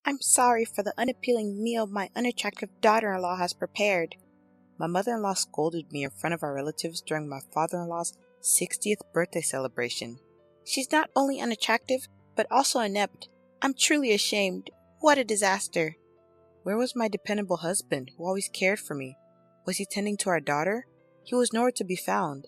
I'm sorry for the unappealing meal my unattractive daughter-in-law has prepared. My mother-in-law scolded me in front of our relatives during my father-in-law's 60th birthday celebration. She's not only unattractive, but also inept. I'm truly ashamed. What a disaster. Where was my dependable husband, who always cared for me? Was he tending to our daughter? He was nowhere to be found.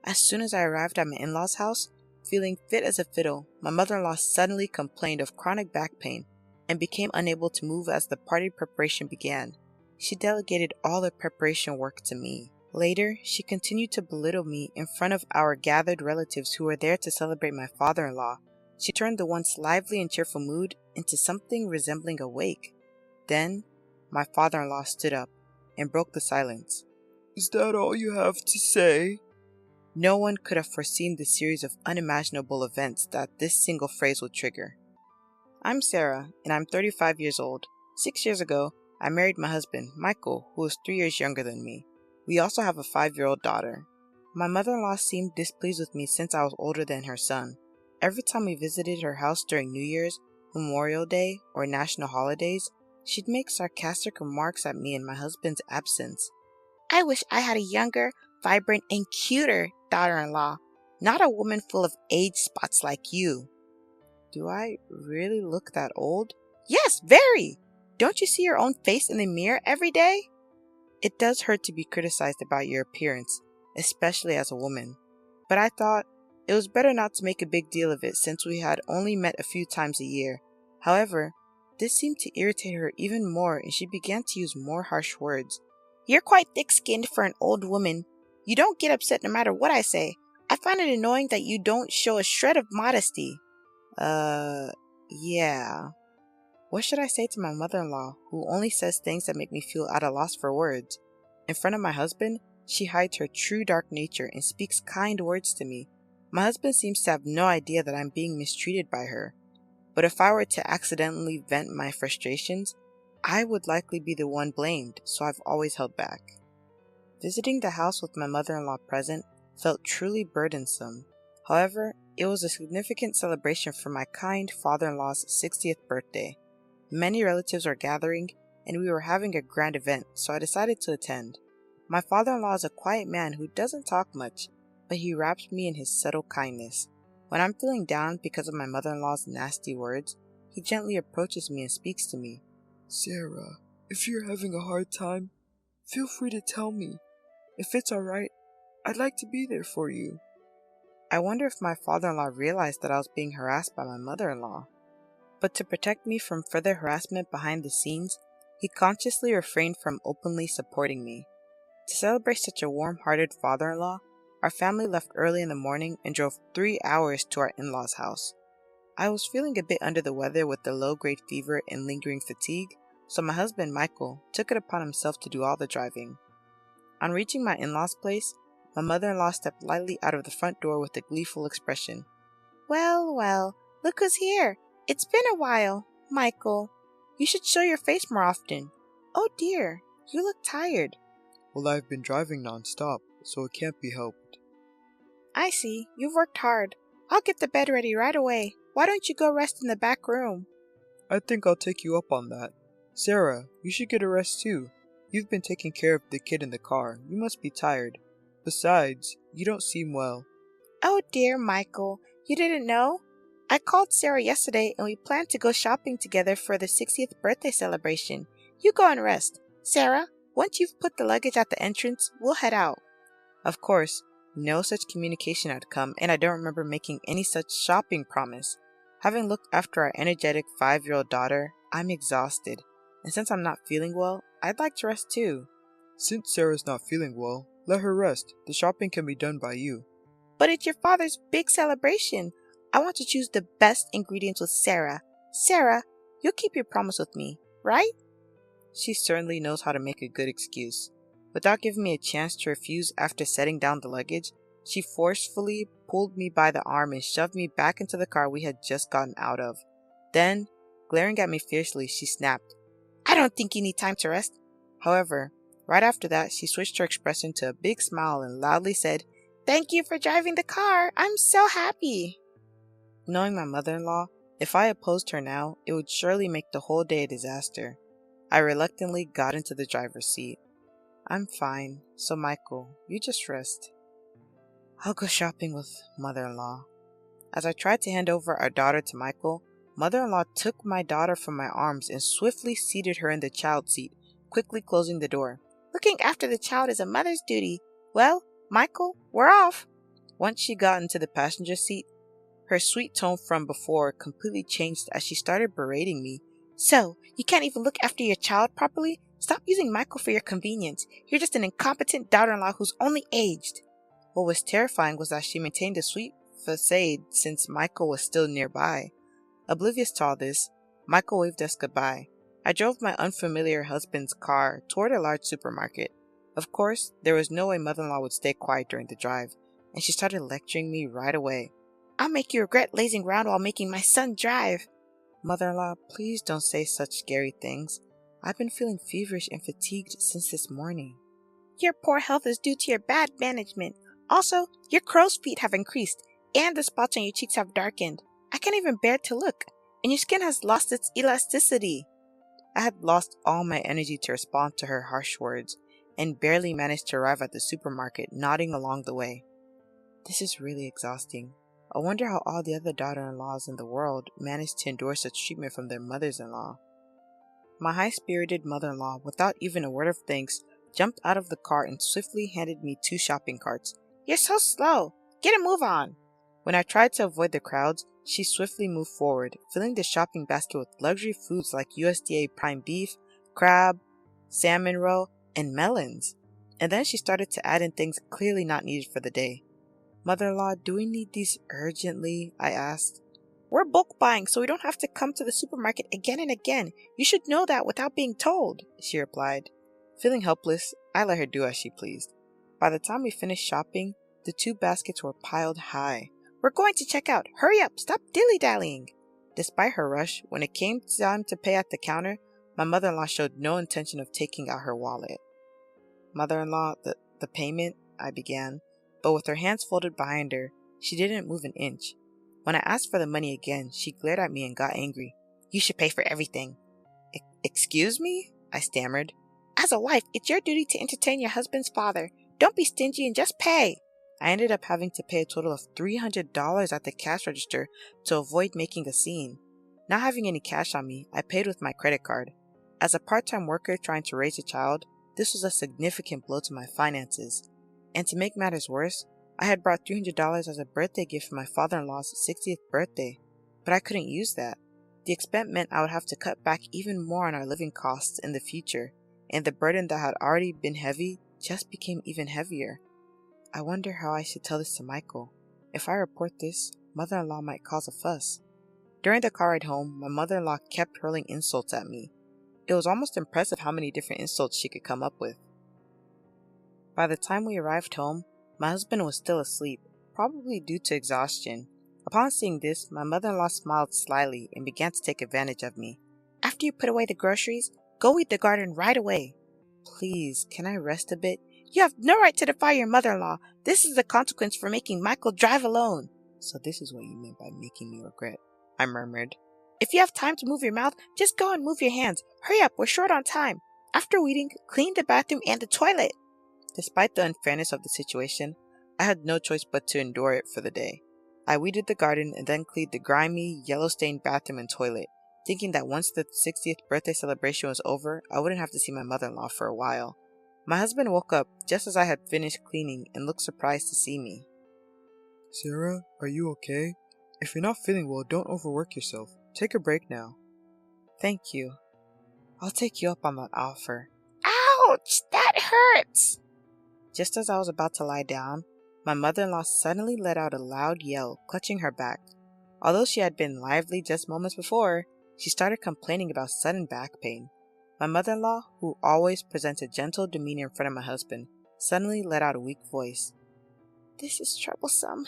As soon as I arrived at my in-laws' house, feeling fit as a fiddle, my mother-in-law suddenly complained of chronic back pain and became unable to move as the party preparation began. She delegated all the preparation work to me. Later, she continued to belittle me in front of our gathered relatives who were there to celebrate my father-in-law. She turned the once lively and cheerful mood into something resembling a wake. Then, my father-in-law stood up and broke the silence. Is that all you have to say? No one could have foreseen the series of unimaginable events that this single phrase would trigger. I'm Sarah, and I'm 35 years old. 6 years ago, I married my husband, Michael, who is 3 years younger than me. We also have a 5-year-old daughter. My mother-in-law seemed displeased with me since I was older than her son. Every time we visited her house during New Year's, Memorial Day, or national holidays, she'd make sarcastic remarks at me in my husband's absence. I wish I had a younger, vibrant, and cuter daughter-in-law, not a woman full of age spots like you. Do I really look that old? Yes, very! Don't you see your own face in the mirror every day? It does hurt to be criticized about your appearance, especially as a woman. But I thought it was better not to make a big deal of it since we had only met a few times a year. However, this seemed to irritate her even more and she began to use more harsh words. You're quite thick-skinned for an old woman. You don't get upset no matter what I say. I find it annoying that you don't show a shred of modesty. Yeah. What should I say to my mother-in-law, who only says things that make me feel at a loss for words? In front of my husband, she hides her true dark nature and speaks kind words to me. My husband seems to have no idea that I'm being mistreated by her. But if I were to accidentally vent my frustrations, I would likely be the one blamed, so I've always held back. Visiting the house with my mother-in-law present felt truly burdensome. However, it was a significant celebration for my kind father-in-law's 60th birthday. Many relatives were gathering, and we were having a grand event, so I decided to attend. My father-in-law is a quiet man who doesn't talk much, but he wraps me in his subtle kindness. When I'm feeling down because of my mother-in-law's nasty words, he gently approaches me and speaks to me. Sarah, if you're having a hard time, feel free to tell me. If it's alright, I'd like to be there for you. I wonder if my father-in-law realized that I was being harassed by my mother-in-law. But to protect me from further harassment behind the scenes, he consciously refrained from openly supporting me. To celebrate such a warm-hearted father-in-law, our family left early in the morning and drove 3 hours to our in-laws' house. I was feeling a bit under the weather with the low-grade fever and lingering fatigue, so my husband Michael took it upon himself to do all the driving. On reaching my in-laws' place, my mother-in-law stepped lightly out of the front door with a gleeful expression. Well, well, look who's here. It's been a while, Michael. You should show your face more often. Oh dear, you look tired. Well, I've been driving non-stop, so it can't be helped. I see, you've worked hard. I'll get the bed ready right away. Why don't you go rest in the back room? I think I'll take you up on that. Sarah, you should get a rest too. You've been taking care of the kid in the car. You must be tired. Besides, you don't seem well. Oh dear, Michael, you didn't know? I called Sarah yesterday and we planned to go shopping together for the 60th birthday celebration. You go and rest. Sarah, once you've put the luggage at the entrance, we'll head out. Of course, no such communication had come and I don't remember making any such shopping promise. Having looked after our energetic 5-year-old daughter, I'm exhausted. And since I'm not feeling well, I'd like to rest too. Since Sarah's not feeling well, let her rest. The shopping can be done by you. But it's your father's big celebration. I want to choose the best ingredients with Sarah. Sarah, you'll keep your promise with me, right? She certainly knows how to make a good excuse. Without giving me a chance to refuse after setting down the luggage, she forcefully pulled me by the arm and shoved me back into the car we had just gotten out of. Then, glaring at me fiercely, she snapped, I don't think you need time to rest. However, right after that, she switched her expression to a big smile and loudly said, Thank you for driving the car. I'm so happy. Knowing my mother-in-law, If I opposed her now, it would surely make the whole day a disaster. I reluctantly got into the driver's seat. I'm fine, so Michael, you just rest. I'll go shopping with mother-in-law. As I tried to hand over our daughter to Michael, mother-in-law took my daughter from my arms and swiftly seated her in the child seat, quickly closing the door. Looking after the child is a mother's duty. Well, Michael, we're off. Once she got into the passenger seat, her sweet tone from before completely changed as she started berating me. So, you can't even look after your child properly? Stop using Michael for your convenience. You're just an incompetent daughter-in-law who's only aged. What was terrifying was that she maintained a sweet facade since Michael was still nearby. Oblivious to all this, Michael waved us goodbye. I drove my unfamiliar husband's car toward a large supermarket. Of course, there was no way mother-in-law would stay quiet during the drive, and she started lecturing me right away. I'll make you regret lazing around while making my son drive. Mother-in-law, please don't say such scary things. I've been feeling feverish and fatigued since this morning. Your poor health is due to your bad management. Also, your crow's feet have increased, and the spots on your cheeks have darkened. I can't even bear to look, and your skin has lost its elasticity. I had lost all my energy to respond to her harsh words, and barely managed to arrive at the supermarket, nodding along the way. This is really exhausting. I wonder how all the other daughter-in-laws in the world managed to endure such treatment from their mothers-in-law. My high-spirited mother-in-law, without even a word of thanks, jumped out of the car and swiftly handed me 2 shopping carts. You're so slow. Get a move on. When I tried to avoid the crowds, she swiftly moved forward, filling the shopping basket with luxury foods like USDA prime beef, crab, salmon roe, and melons. And then she started to add in things clearly not needed for the day. Mother-in-law, do we need these urgently? I asked. We're bulk buying, so we don't have to come to the supermarket again and again. You should know that without being told, she replied. Feeling helpless, I let her do as she pleased. By the time we finished shopping, the 2 baskets were piled high. We're going to check out. Hurry up, stop dilly-dallying. Despite her rush, when it came time to pay at the counter, my mother-in-law showed no intention of taking out her wallet. Mother-in-law, the payment, I began, but with her hands folded behind her, she didn't move an inch. When I asked for the money again, she glared at me and got angry. You should pay for everything. Excuse me? I stammered. As a wife, it's your duty to entertain your husband's father. Don't be stingy and just pay. I ended up having to pay a total of $300 at the cash register to avoid making a scene. Not having any cash on me, I paid with my credit card. As a part-time worker trying to raise a child, this was a significant blow to my finances. And to make matters worse, I had brought $300 as a birthday gift for my father-in-law's 60th birthday, but I couldn't use that. The expense meant I would have to cut back even more on our living costs in the future, and the burden that had already been heavy just became even heavier. I wonder how I should tell this to Michael. If I report this, mother-in-law might cause a fuss. During the car ride home, my mother-in-law kept hurling insults at me. It was almost impressive how many different insults she could come up with. By the time we arrived home, my husband was still asleep, probably due to exhaustion. Upon seeing this, my mother-in-law smiled slyly and began to take advantage of me. After you put away the groceries, go weed the garden right away. Please, can I rest a bit? You have no right to defy your mother-in-law. This is the consequence for making Michael drive alone. So this is what you meant by making me regret, I murmured. If you have time to move your mouth, just go and move your hands. Hurry up, we're short on time. After weeding, clean the bathroom and the toilet. Despite the unfairness of the situation, I had no choice but to endure it for the day. I weeded the garden and then cleaned the grimy, yellow-stained bathroom and toilet, thinking that once the 60th birthday celebration was over, I wouldn't have to see my mother-in-law for a while. My husband woke up just as I had finished cleaning and looked surprised to see me. Sarah, are you okay? If you're not feeling well, don't overwork yourself. Take a break now. Thank you. I'll take you up on that offer. Ouch! That hurts! Just as I was about to lie down, my mother-in-law suddenly let out a loud yell, clutching her back. Although she had been lively just moments before, she started complaining about sudden back pain. My mother-in-law, who always presents a gentle demeanor in front of my husband, suddenly let out a weak voice. This is troublesome.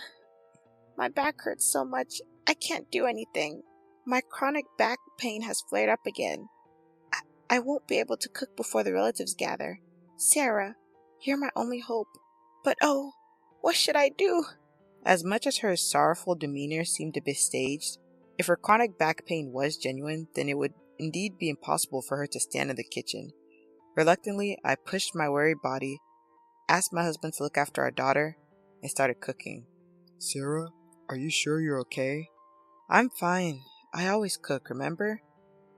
My back hurts so much, I can't do anything. My chronic back pain has flared up again. I won't be able to cook before the relatives gather. Sarah, you're my only hope. But oh, what should I do? As much as her sorrowful demeanor seemed a bit staged, If her chronic back pain was genuine, then it would indeed be impossible for her to stand in the kitchen. Reluctantly, I pushed my worried body, asked my husband to look after our daughter, and started cooking. Sarah, are you sure you're okay? I'm fine. I always cook, remember?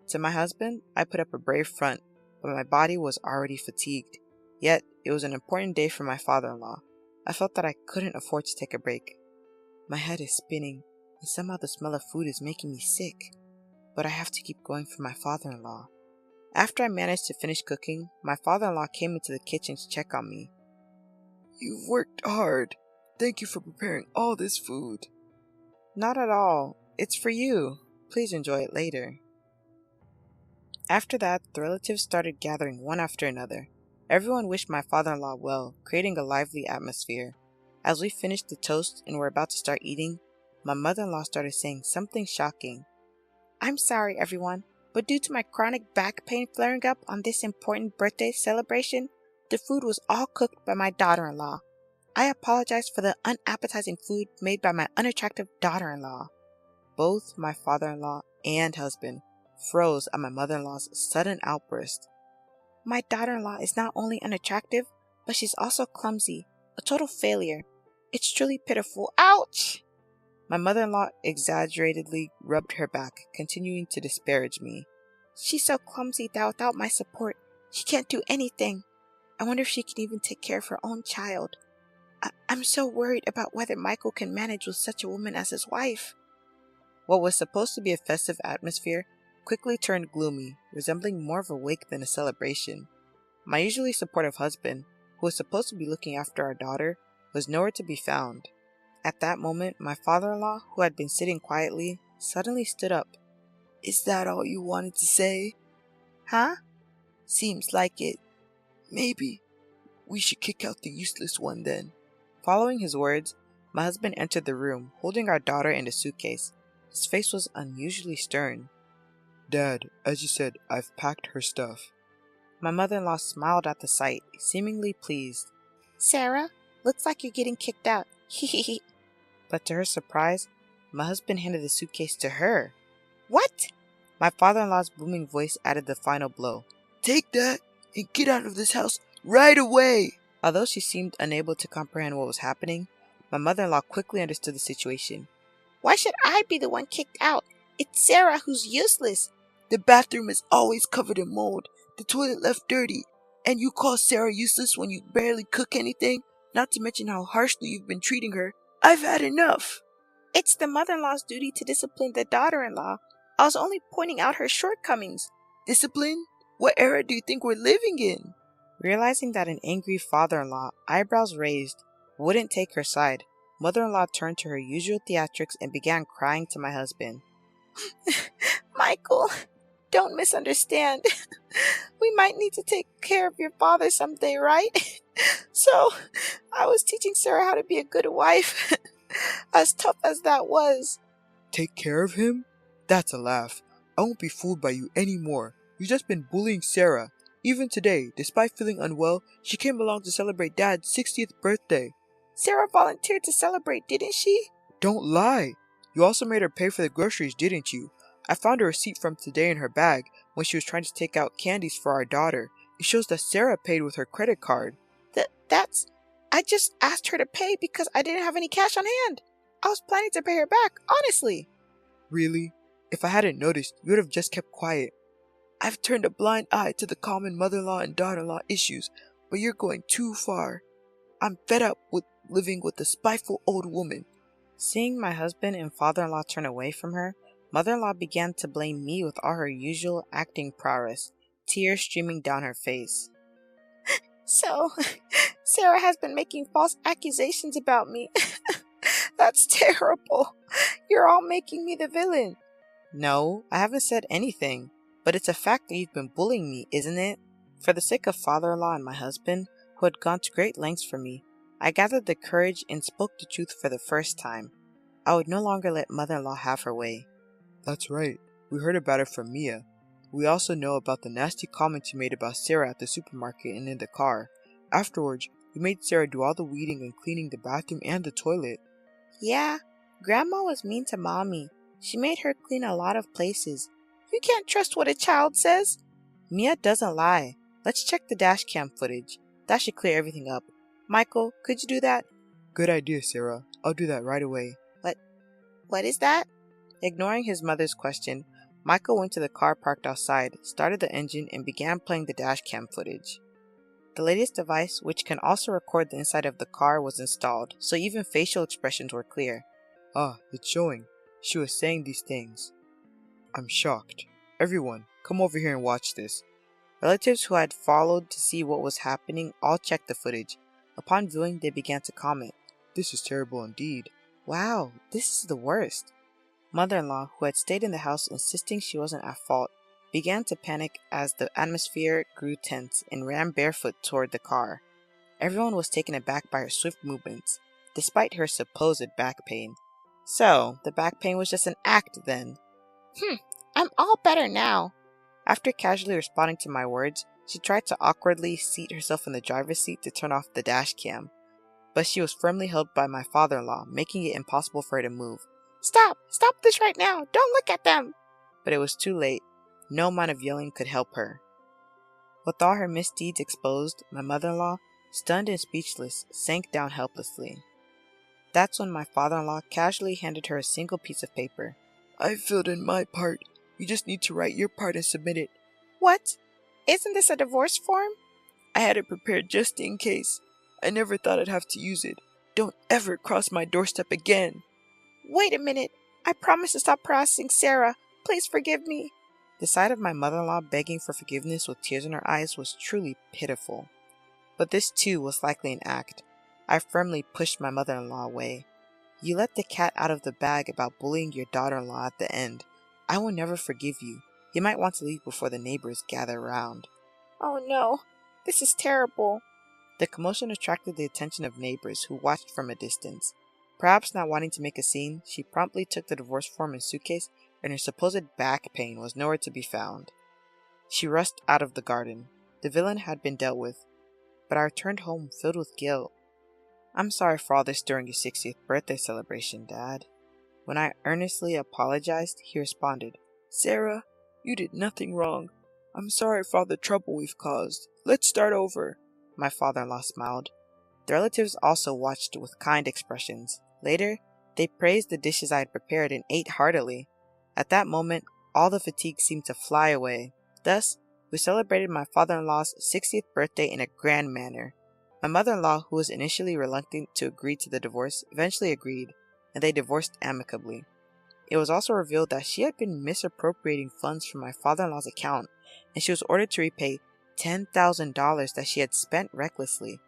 To my husband, I put up a brave front, but my body was already fatigued. Yet, it was an important day for my father-in-law. I felt that I couldn't afford to take a break. My head is spinning, and somehow the smell of food is making me sick. But I have to keep going for my father-in-law. After I managed to finish cooking, my father-in-law came into the kitchen to check on me. You've worked hard. Thank you for preparing all this food. Not at all. It's for you. Please enjoy it later. After that, the relatives started gathering one after another. Everyone wished my father-in-law well, creating a lively atmosphere. As we finished the toast and were about to start eating, my mother-in-law started saying something shocking. I'm sorry, everyone, but due to my chronic back pain flaring up on this important birthday celebration, the food was all cooked by my daughter-in-law. I apologize for the unappetizing food made by my unattractive daughter-in-law. Both my father-in-law and husband froze at my mother-in-law's sudden outburst. My daughter-in-law is not only unattractive, but she's also clumsy, a total failure. It's truly pitiful. Ouch! My mother-in-law exaggeratedly rubbed her back, continuing to disparage me. She's so clumsy that without my support, she can't do anything. I wonder if she can even take care of her own child. I'm so worried about whether Michael can manage with such a woman as his wife. What was supposed to be a festive atmosphere quickly turned gloomy, resembling more of a wake than a celebration. My usually supportive husband, who was supposed to be looking after our daughter, was nowhere to be found. At that moment, my father-in-law, who had been sitting quietly, suddenly stood up. Is that all you wanted to say? Huh? Seems like it. Maybe we should kick out the useless one then. Following his words, my husband entered the room, holding our daughter in a suitcase. His face was unusually stern. Dad, as you said, I've packed her stuff. My mother-in-law smiled at the sight, seemingly pleased. Sarah, looks like you're getting kicked out. Hehehe. But to her surprise, my husband handed the suitcase to her. What? My father-in-law's booming voice added the final blow. Take that and get out of this house right away! Although she seemed unable to comprehend what was happening, my mother-in-law quickly understood the situation. Why should I be the one kicked out? It's Sarah who's useless. The bathroom is always covered in mold, the toilet left dirty, and you call Sarah useless when you barely cook anything? Not to mention how harshly you've been treating her. I've had enough. It's the mother-in-law's duty to discipline the daughter-in-law. I was only pointing out her shortcomings. Discipline? What era do you think we're living in? Realizing that an angry father-in-law, eyebrows raised, wouldn't take her side, mother-in-law turned to her usual theatrics and began crying to my husband. Michael, don't misunderstand. We might need to take care of your father someday, right? So, I was teaching Sarah how to be a good wife. As tough as that was. Take care of him? That's a laugh. I won't be fooled by you anymore. You've just been bullying Sarah. Even today, despite feeling unwell, she came along to celebrate Dad's 60th birthday. Sarah volunteered to celebrate, didn't she? Don't lie. You also made her pay for the groceries, didn't you? I found a receipt from today in her bag when she was trying to take out candies for our daughter. It shows that Sarah paid with her credit card. I just asked her to pay because I didn't have any cash on hand. I was planning to pay her back, honestly. Really? If I hadn't noticed, you would have just kept quiet. I've turned a blind eye to the common mother-in-law and daughter-in-law issues, but you're going too far. I'm fed up with living with a spiteful old woman. Seeing my husband and father-in-law turn away from her, mother-in-law began to blame me with all her usual acting prowess, tears streaming down her face. So, Sarah has been making false accusations about me. That's terrible. You're all making me the villain. No, I haven't said anything, but it's a fact that you've been bullying me, isn't it? For the sake of father-in-law and my husband, who had gone to great lengths for me, I gathered the courage and spoke the truth for the first time. I would no longer let mother-in-law have her way. That's right. We heard about it from Mia. We also know about the nasty comments you made about Sarah at the supermarket and in the car. Afterwards, you made Sarah do all the weeding and cleaning the bathroom and the toilet. Yeah, Grandma was mean to Mommy. She made her clean a lot of places. You can't trust what a child says. Mia doesn't lie. Let's check the dash cam footage. That should clear everything up. Michael, could you do that? Good idea, Sarah. I'll do that right away. What is that? Ignoring his mother's question, Michael went to the car parked outside, started the engine, and began playing the dash cam footage. The latest device, which can also record the inside of the car, was installed, so even facial expressions were clear. Ah, it's showing. She was saying these things. I'm shocked. Everyone, come over here and watch this. Relatives who had followed to see what was happening all checked the footage. Upon viewing, they began to comment. This is terrible indeed. Wow, this is the worst. Mother-in-law, who had stayed in the house insisting she wasn't at fault, began to panic as the atmosphere grew tense and ran barefoot toward the car. Everyone was taken aback by her swift movements, despite her supposed back pain. So, the back pain was just an act then. I'm all better now. After casually responding to my words, she tried to awkwardly seat herself in the driver's seat to turn off the dash cam, but she was firmly held by my father-in-law, making it impossible for her to move. Stop this right now. Don't look at them. But it was too late. No amount of yelling could help her. With all her misdeeds exposed, my mother-in-law, stunned and speechless, sank down helplessly. That's when my father-in-law casually handed her a single piece of paper. I filled in my part. You just need to write your part and submit it. What? Isn't this a divorce form? I had it prepared just in case. I never thought I'd have to use it. Don't ever cross my doorstep again. Wait a minute. I promise to stop harassing Sarah. Please forgive me. The sight of my mother-in-law begging for forgiveness with tears in her eyes was truly pitiful. But this too was likely an act. I firmly pushed my mother-in-law away. You let the cat out of the bag about bullying your daughter-in-law at the end. I will never forgive you. You might want to leave before the neighbors gather around. Oh no. This is terrible. The commotion attracted the attention of neighbors who watched from a distance. Perhaps not wanting to make a scene, she promptly took the divorce form and suitcase, and her supposed back pain was nowhere to be found. She rushed out of the garden. The villain had been dealt with, but I returned home filled with guilt. I'm sorry for all this during your 60th birthday celebration, Dad. When I earnestly apologized, he responded, Sarah, you did nothing wrong. I'm sorry for all the trouble we've caused. Let's start over. My father-in-law smiled. The relatives also watched with kind expressions. Later, they praised the dishes I had prepared and ate heartily. At that moment, all the fatigue seemed to fly away. Thus, we celebrated my father-in-law's 60th birthday in a grand manner. My mother-in-law, who was initially reluctant to agree to the divorce, eventually agreed, and they divorced amicably. It was also revealed that she had been misappropriating funds from my father-in-law's account, and she was ordered to repay $10,000 that she had spent recklessly.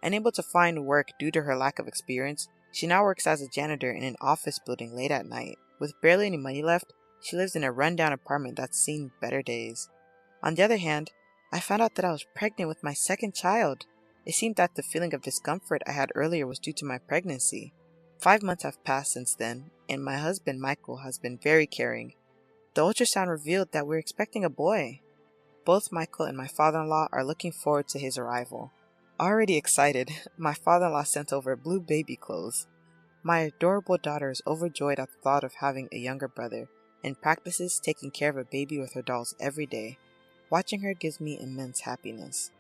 Unable to find work due to her lack of experience, she now works as a janitor in an office building late at night. With barely any money left, she lives in a rundown apartment that's seen better days. On the other hand, I found out that I was pregnant with my second child. It seemed that the feeling of discomfort I had earlier was due to my pregnancy. 5 months have passed since then, and my husband Michael has been very caring. The ultrasound revealed that we're expecting a boy. Both Michael and my father-in-law are looking forward to his arrival. Already excited, my father-in-law sent over blue baby clothes. My adorable daughter is overjoyed at the thought of having a younger brother, and practices taking care of a baby with her dolls every day. Watching her gives me immense happiness.